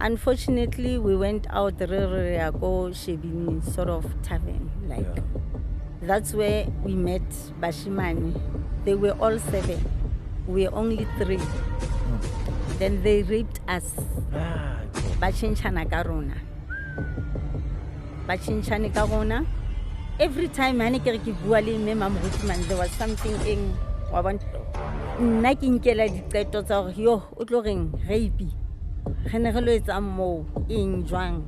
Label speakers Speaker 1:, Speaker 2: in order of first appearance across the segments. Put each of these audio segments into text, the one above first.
Speaker 1: Unfortunately, we went out there go Shebini sort of tavern. Like that's where we met Bashimani. They were all 7. We were only 3. Then they raped us. Bachinchana karona. Bachinchani karona. Every time Hanikeri Buali Mema Mutman, there was something in Waban Nakin Kela dictators of yo utloring rapey. General is a mo in Juan.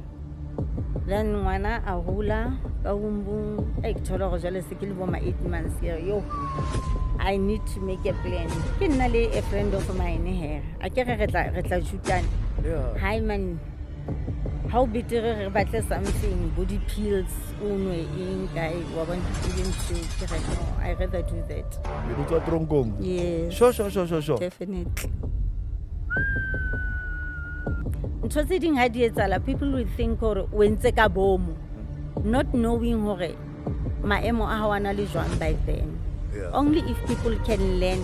Speaker 1: Then wana ahula kaumbu ektolo jealous kilbo my 8 months here. Yo, I need to make a plan. Kinally a friend of mine here. I can't get hi man. How bitter but something body pills unwe in guy waban even I rather do that. Yes.
Speaker 2: Sure.
Speaker 1: Definitely. Interesting ideas, people will think or when bomu, not knowing hore maemo a hawana le jwang by then. Only if people can learn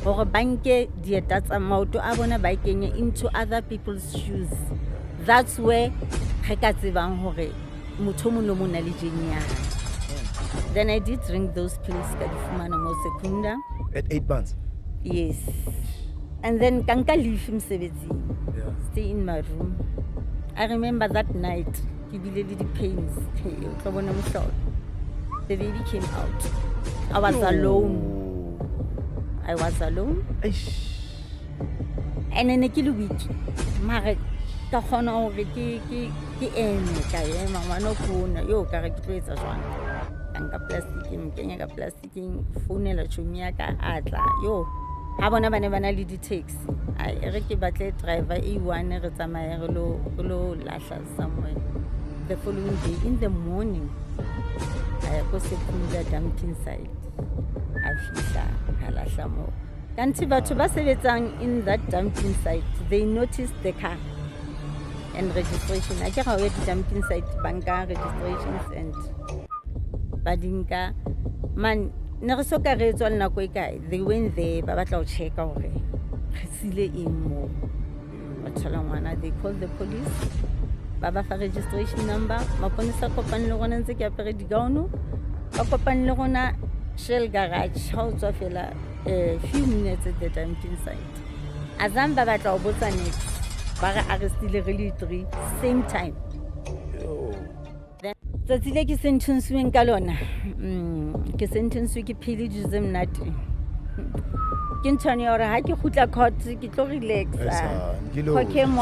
Speaker 1: or banke dietats amount to abona by Kenya into other people's shoes. That's where hekatsibang hore mutomu no mona le jenya. Then I did drink those pills kadifumana mo sekunda
Speaker 2: at 8 months.
Speaker 1: Yes. And then kanka leave him stay in my room. I remember that night, he believed the pains. The baby came out. I was alone. And in a kilo week, Marek, Kahona, Ricky, Mano Puna, yo, characterize as one. Kanka plasticing, Kenya plasticing, Funela Chumiaka, Adla, yo. Habona bana le di-taxi I reke batle driver E1 re tsamaya re lo lahla somewhere. The following day in the morning I go Sekunda dumping site a fihla ka lahla mo kanti batho ba sebetsang in that dumping site they noticed the car and registration I ke ga ya di-dumping site banka registrations and badinka man ne re soka re tswa nako e kae they went there ba batla go check gore re sile eng mo bathola ngwana they called the police ba ba fa registration number maponisa kopane le gona ntse ke apere digauno ba kopane le gona Shell garage how to fela a few minutes at the dumping site azamba batla go botsa next ba re arrestile really 3 same time tsatsi le ke sentenceweng ka lona ke sentencwe ke phile juzem nate ke ntshwane gore ha ke khutla court ke tlo relaxa okay mo